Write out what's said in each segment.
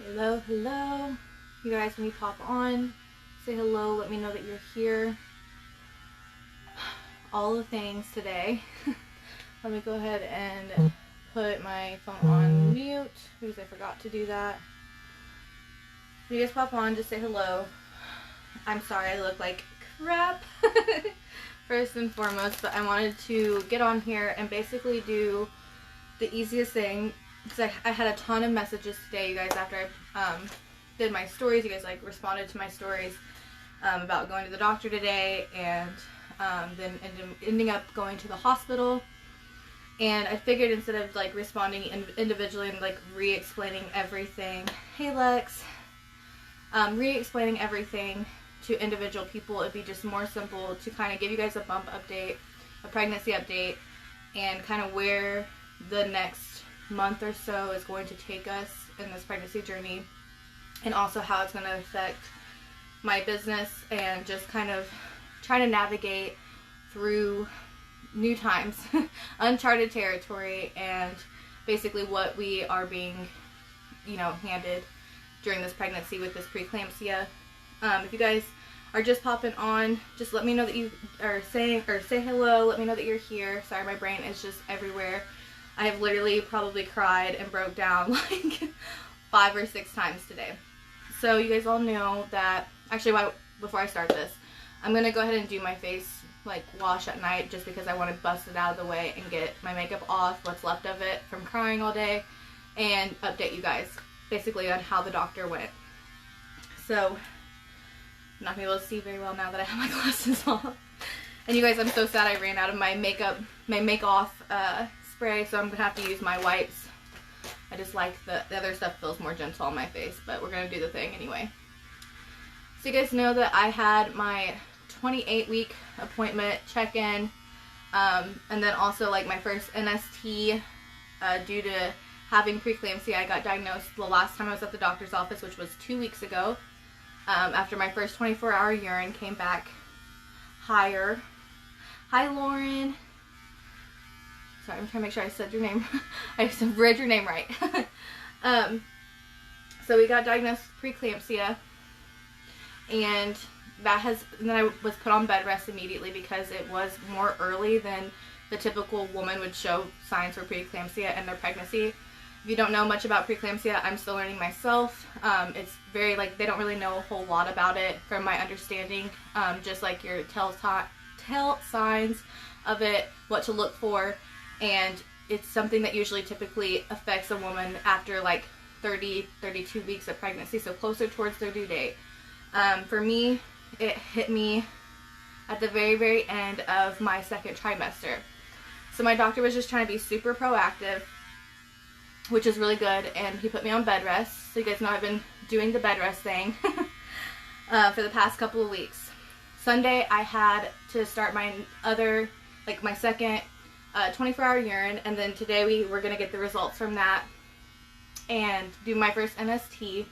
Hello, hello. You guys, when you pop on, say hello, let me know that you're here. All the things today. Let me go ahead and put my phone on mute because I forgot to do that. When you guys pop on, just say hello. I'm sorry I look like crap first and foremost, but I wanted to get on here and basically do the easiest thing because I had a ton of messages today, you guys, after I did my stories. You guys like responded to my stories about going to the doctor today and then ending up going to the hospital. And I figured instead of like responding individually and like re-explaining everything, hey Lex, re-explaining everything to individual people, it'd be just more simple to kind of give you guys a bump update, a pregnancy update, and kind of where the next month or so is going to take us in this pregnancy journey, and also how it's going to affect my business and just kind of try to navigate through new times, uncharted territory, and basically what we are being, handed during this pregnancy with this preeclampsia. If you guys are just popping on, just let me know that you are say hello. Let me know that you're here. Sorry, my brain is just everywhere. I have literally probably cried and broke down like 5 or 6 times today. So you guys all know that, actually, before I start this, I'm going to go ahead and do my face like wash at night just because I want to bust it out of the way and get my makeup off, what's left of it from crying all day, and update you guys basically on how the doctor went. So I'm not going to be able to see very well now that I have my glasses off. And you guys, I'm so sad I ran out of my make-off spray, so I'm going to have to use my wipes. I just like the other stuff feels more gentle on my face, but we're going to do the thing anyway. So you guys know that I had my 28-week appointment check-in, and then also like my first NST due to having preeclampsia. I got diagnosed the last time I was at the doctor's office, which was 2 weeks ago, after my first 24-hour urine came back higher. Hi, Lauren. Sorry, I'm trying to make sure I said your name. I read your name right. So we got diagnosed with preeclampsia, and then I was put on bed rest immediately because it was more early than the typical woman would show signs for preeclampsia in their pregnancy. If you don't know much about preeclampsia, I'm still learning myself. It's very, like, they don't really know a whole lot about it from my understanding. Just like your tell signs of it, what to look for, and it's something that usually typically affects a woman after like 32 weeks of pregnancy, so closer towards their due date. For me, it hit me at the very, very end of my second trimester. So my doctor was just trying to be super proactive, which is really good, and he put me on bed rest. So you guys know I've been doing the bed rest thing for the past couple of weeks. Sunday I had to start my second 24-hour urine, and then today we were going to get the results from that and do my first NST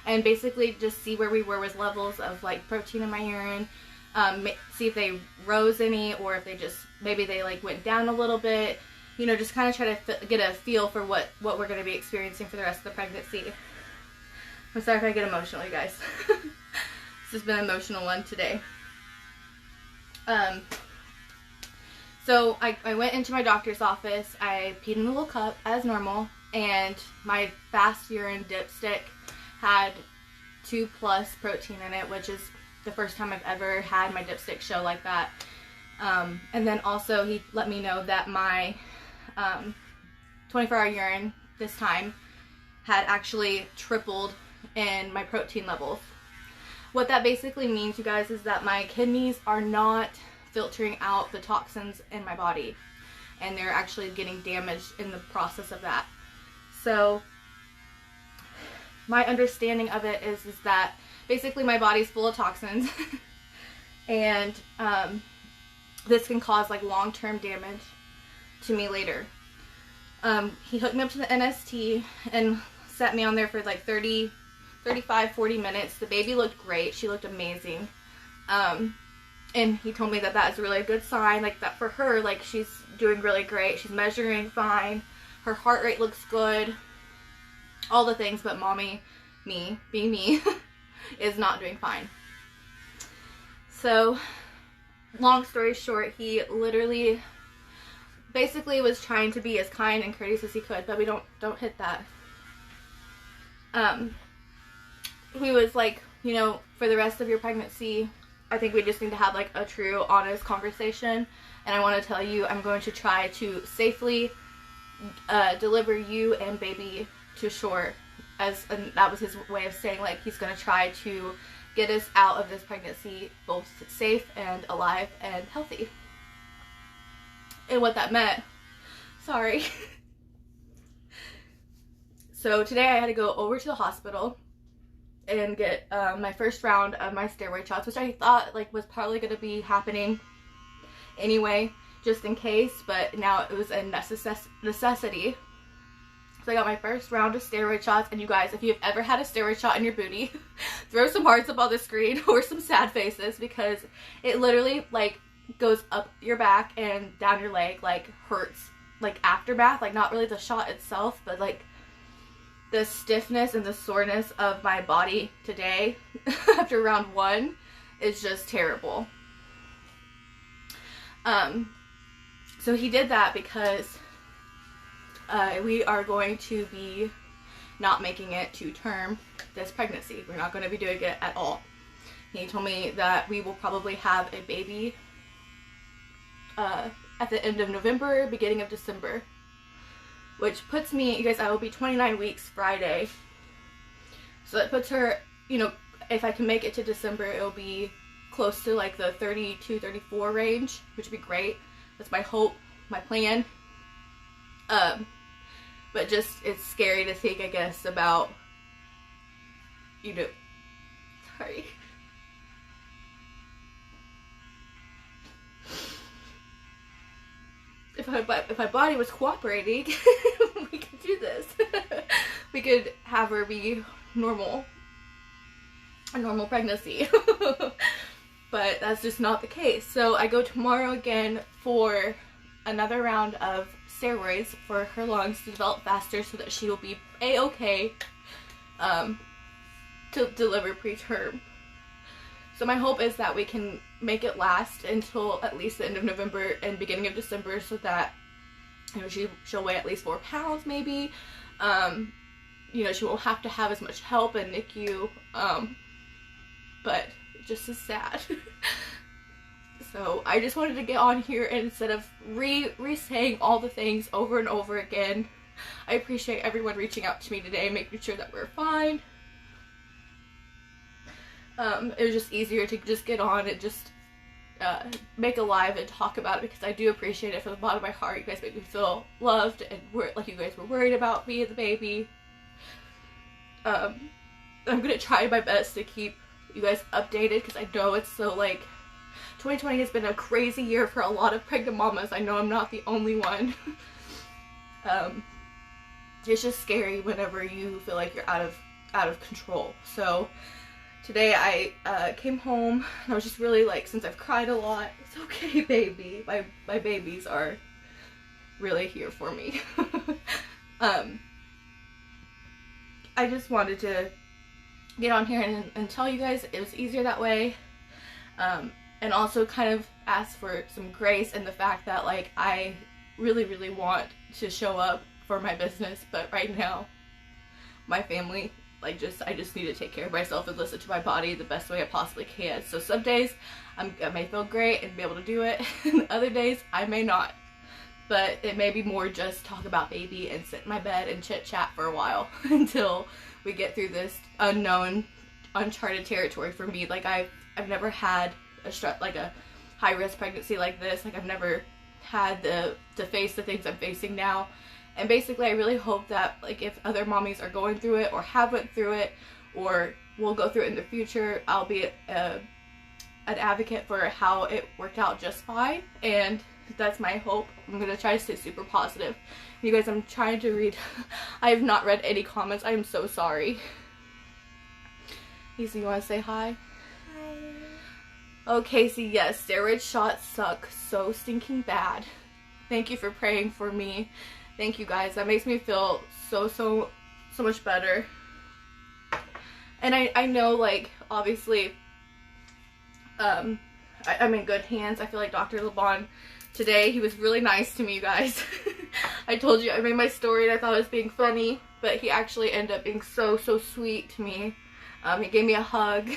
and basically just see where we were with levels of like protein in my urine, see if they rose any, or if they just maybe they like went down a little bit, just kind of try to get a feel for what we're going to be experiencing for the rest of the pregnancy. I'm sorry if I get emotional, you guys. This has been an emotional one today. So I went into my doctor's office, I peed in a little cup as normal, and my fast urine dipstick had 2+ protein in it, which is the first time I've ever had my dipstick show like that. And then also he let me know that my 24-hour urine this time had actually tripled in my protein levels. What that basically means, you guys, is that my kidneys are not filtering out the toxins in my body, and they're actually getting damaged in the process of that. So my understanding of it is that basically my body's full of toxins and this can cause like long-term damage to me later. He hooked me up to the NST and set me on there for like 35, 40 minutes. The baby looked great. She looked amazing. And he told me that that is really a good sign, like that for her, like she's doing really great. She's measuring fine. Her heart rate looks good. all the things, but mommy, me, being me, is not doing fine. So, long story short, he literally basically was trying to be as kind and courteous as he could, but we don't hit that. He was like, you know, for the rest of your pregnancy, I think we just need to have like a true, honest conversation. And I want to tell you, I'm going to try to safely deliver you and baby to shore. And that was his way of saying, like, he's going to try to get us out of this pregnancy both safe and alive and healthy. And what that meant, sorry. So today I had to go over to the hospital and get my first round of my steroid shots, which I thought like was probably going to be happening anyway, just in case, but now it was a necessity. So I got my first round of steroid shots, and you guys, if you've ever had a steroid shot in your booty, throw some hearts up on the screen or some sad faces, because it literally like goes up your back and down your leg, like hurts, like aftermath, like not really the shot itself, but like the stiffness and the soreness of my body today after round 1 is just terrible. So he did that because we are going to be not making it to term this pregnancy. We're not going to be doing it at all. He told me that we will probably have a baby at the end of November, beginning of December. Which puts me, you guys, I will be 29 weeks Friday. So that puts her, you know, if I can make it to December, it'll be close to like the 32, 34 range, which would be great. That's my hope, my plan. But just, it's scary to think, I guess, about, you know, sorry. If my body was cooperating, we could do this. We could have her be normal. A normal pregnancy. But that's just not the case. So I go tomorrow again for another round of steroids for her lungs to develop faster so that she will be a-okay to deliver preterm. So my hope is that we can make it last until at least the end of November and beginning of December, so that, you know, she'll weigh at least 4 pounds maybe. You know, she won't have to have as much help in NICU, but it just is sad. So I just wanted to get on here, and instead of re-saying all the things over and over again, I appreciate everyone reaching out to me today, making sure that we're fine. It was just easier to just get on and just make a live and talk about it, because I do appreciate it from the bottom of my heart. You guys make me feel loved, and like you guys were worried about me and the baby. I'm gonna try my best to keep you guys updated, because I know it's so, like, 2020 has been a crazy year for a lot of pregnant mamas. I know I'm not the only one. It's just scary whenever you feel like you're out of control. So today I came home, and I was just really like, since I've cried a lot, it's okay, baby. My babies are really here for me. I just wanted to get on here and tell you guys it was easier that way. And also kind of ask for some grace in the fact that, like, I really, really want to show up for my business, but right now, my family, like, I just need to take care of myself and listen to my body the best way I possibly can. So some days I may feel great and be able to do it, and other days I may not. But it may be more just talk about baby and sit in my bed and chit chat for a while until we get through this unknown, uncharted territory for me. Like, I've never had a high-risk pregnancy like this. Like, I've never had to face the things I'm facing now. And basically, I really hope that, like, if other mommies are going through it or have went through it or will go through it in the future, I'll be an advocate for how it worked out just fine. And that's my hope. I'm going to try to stay super positive. You guys, I'm trying to read. I have not read any comments. I am so sorry. Casey, you want to say hi? Oh, Casey, yes, steroid shots suck so stinking bad. Thank you for praying for me. Thank you, guys. That makes me feel so so much better. And I know, like, obviously, I'm in good hands. I feel like Dr. LeBon today, he was really nice to me, you guys. I told you, I made my story and I thought it was being funny, but he actually ended up being so sweet to me. He gave me a hug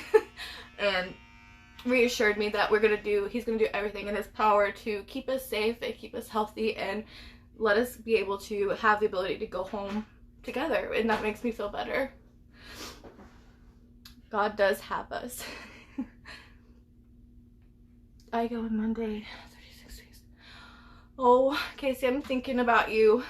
and reassured me that he's gonna do everything in his power to keep us safe and keep us healthy and let us be able to have the ability to go home together, and that makes me feel better. God does have us. I go on Monday, 36 weeks. Oh, Casey, I'm thinking about you.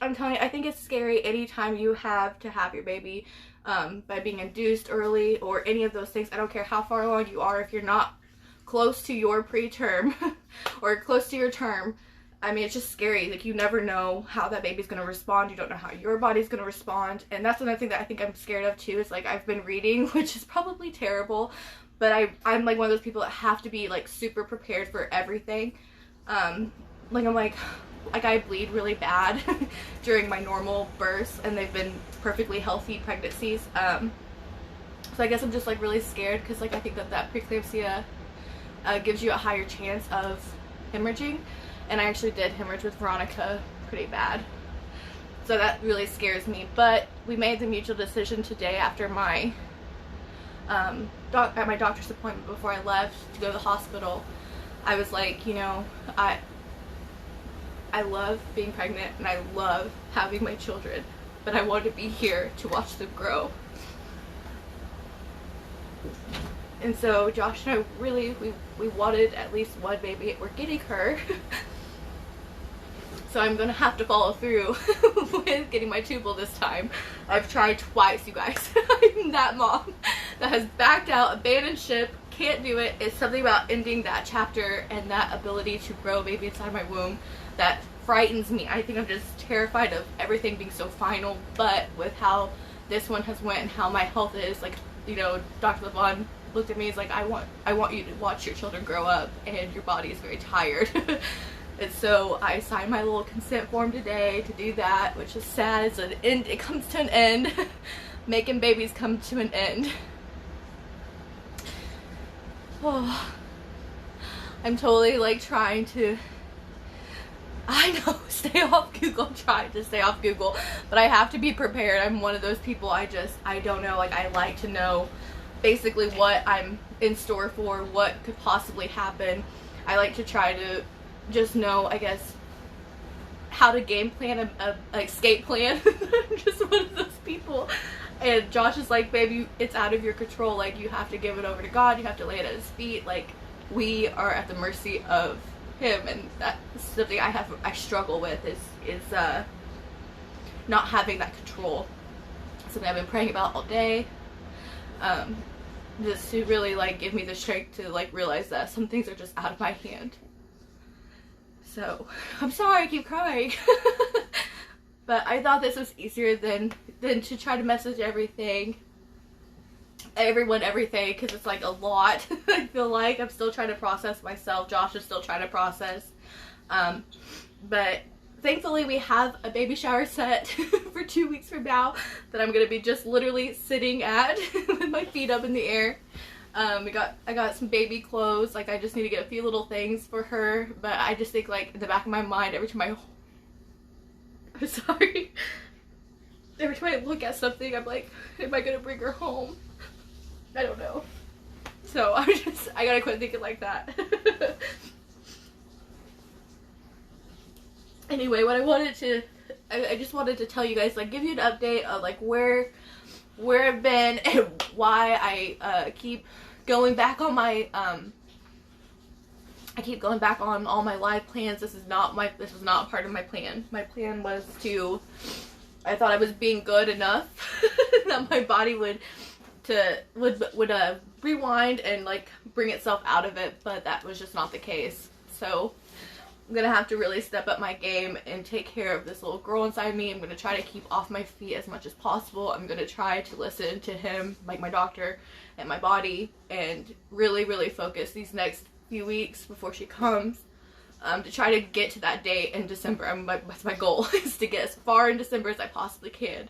I'm telling you, I think it's scary anytime you have to have your baby by being induced early or any of those things. I don't care how far along you are, if you're not close to your preterm or close to your term. I mean, it's just scary. Like, you never know how that baby's going to respond. You don't know how your body's going to respond. And that's another thing that I think I'm scared of too, is like, I've been reading, which is probably terrible, but I'm like one of those people that have to be like super prepared for everything. Like, I'm like I bleed really bad during my normal births, and they've been perfectly healthy pregnancies. So I guess I'm just like really scared, because like I think that preeclampsia gives you a higher chance of hemorrhaging, and I actually did hemorrhage with Veronica pretty bad. So that really scares me. But we made the mutual decision today after my at my doctor's appointment before I left to go to the hospital. I was like, you know, I love being pregnant and I love having my children, but I want to be here to watch them grow. And so Josh and I really, we wanted at least one baby. We're getting her. So I'm going to have to follow through with getting my tubal this time. I've tried twice, you guys. I'm that mom that has backed out, abandoned ship, can't do it. It's something about ending that chapter and that ability to grow a baby inside my womb that frightens me. I think I'm just terrified of everything being so final, but with how this one has went and how my health is, like, you know, Dr. LeBon looked at me, he's like, I want you to watch your children grow up, and your body is very tired. And so I signed my little consent form today to do that, which is sad. It's an end. It comes to an end. Making babies come to an end. Oh, I'm totally like trying to, I know, stay off Google. I'm trying to stay off Google, but I have to be prepared. I'm one of those people, I don't know, like, I like to know basically what I'm in store for, what could possibly happen. I like to try to just know, I guess, how to game plan a escape plan. I'm just one of those people. And Josh is like, baby, it's out of your control. Like, you have to give it over to God. You have to lay it at his feet. Like, we are at the mercy of him, and that's something I struggle with is not having that control. Something I've been praying about all day. Just to really like give me the strength to like realize that some things are just out of my hand. So I'm sorry I keep crying. But I thought this was easier than to try to message everyone everything, because it's like a lot. I feel like I'm still trying to process myself. Josh is still trying to process. But thankfully we have a baby shower set for 2 weeks from now that I'm gonna be just literally sitting at with my feet up in the air. I got some baby clothes. Like, I just need to get a few little things for her, but I just think, like, in the back of my mind, every time I look at something, I'm like, am I gonna bring her home? I don't know. So I gotta quit thinking like that. Anyway, what I just wanted to tell you guys, like, give you an update of like where I've been and why I keep going back on my all my live plans. This was not part of my plan. My plan was I thought I was being good enough that my body would rewind and like bring itself out of it, but that was just not the case. So I'm gonna have to really step up my game and take care of this little girl inside me. I'm gonna try to keep off my feet as much as possible. I'm gonna try to listen to him, like my doctor, and my body, and really focus these next few weeks before she comes to try to get to that date in December. That's my goal, is to get as far in December as I possibly can.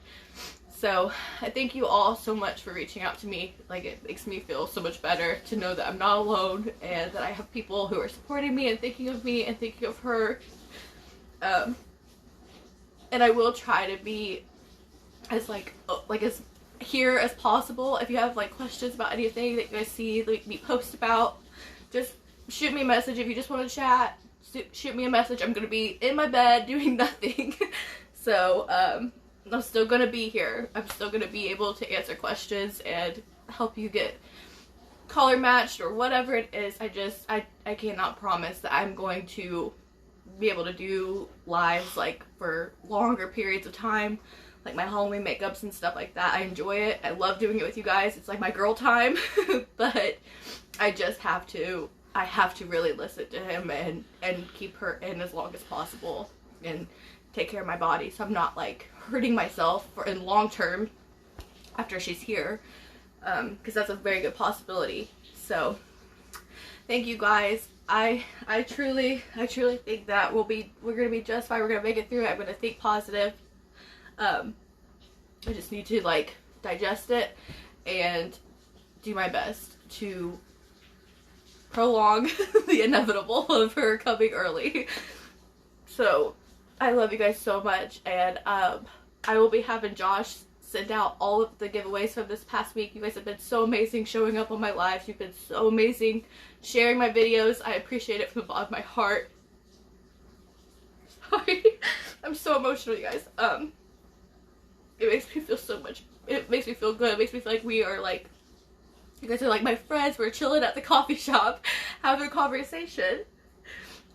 So I thank you all so much for reaching out to me. Like, it makes me feel so much better to know that I'm not alone and that I have people who are supporting me and thinking of me and thinking of her. And I will try to be as like as here as possible. If you have like questions about anything that you guys see like me post about, just shoot me a message. If you just want to chat, shoot me a message. I'm gonna be in my bed doing nothing. So I'm still gonna be here. I'm still gonna be able to answer questions and help you get collar matched or whatever it is. I cannot promise that I'm going to be able to do lives like for longer periods of time, like my Halloween makeups and stuff like that. I enjoy it. I love doing it with you guys. It's like my girl time. But I just have to really listen to him and keep her in as long as possible and take care of my body so I'm not like hurting myself in long term after she's here, because that's a very good possibility. So thank you guys. I truly think that we're gonna be just fine. We're gonna make it through it. I'm gonna think positive. I just need to like digest it and do my best to prolong the inevitable of her coming early. So I love you guys so much, and I will be having Josh send out all of the giveaways from this past week. You guys have been so amazing showing up on my lives. You've been so amazing sharing my videos. I appreciate it from the bottom of my heart. Sorry. I'm so emotional, you guys. It makes me feel so much. It makes me feel good. It makes me feel like we are like, you guys are like my friends. We're chilling at the coffee shop having a conversation.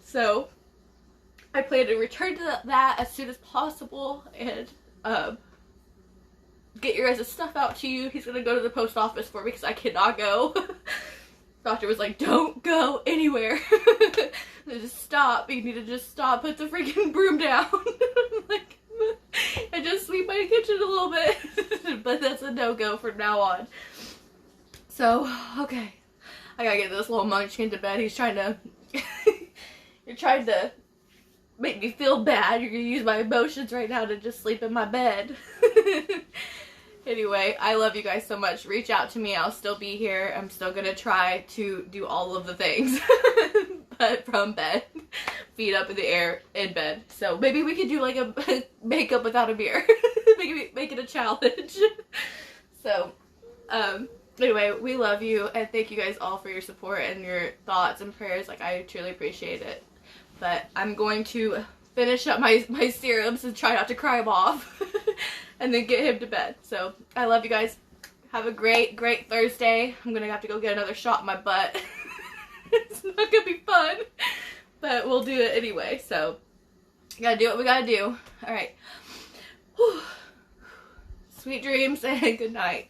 So I plan to return to that as soon as possible and get your guys' stuff out to you. He's gonna go to the post office for me because I cannot go. Doctor was like, don't go anywhere. Just stop. You need to just stop. Put the freaking broom down. Like, I just sweep my kitchen a little bit. But that's a no-go from now on. So, okay. I gotta get this little munchkin to bed. He's trying to... You're trying to make me feel bad. You're gonna use my emotions right now to just sleep in my bed. Anyway, I love you guys so much. Reach out to me. I'll still be here. I'm still gonna try to do all of the things. But from bed. Feet up in the air, in bed. So maybe we could do like a makeup without a mirror. Make it a challenge. So, anyway, we love you. And thank you guys all for your support and your thoughts and prayers. Like, I truly appreciate it. But I'm going to finish up my serums and try not to cry him off. And then get him to bed. So, I love you guys. Have a great Thursday. I'm gonna have to go get another shot in my butt. It's not gonna be fun. But we'll do it anyway. So, gotta do what we gotta do. Alright. Sweet dreams and good night.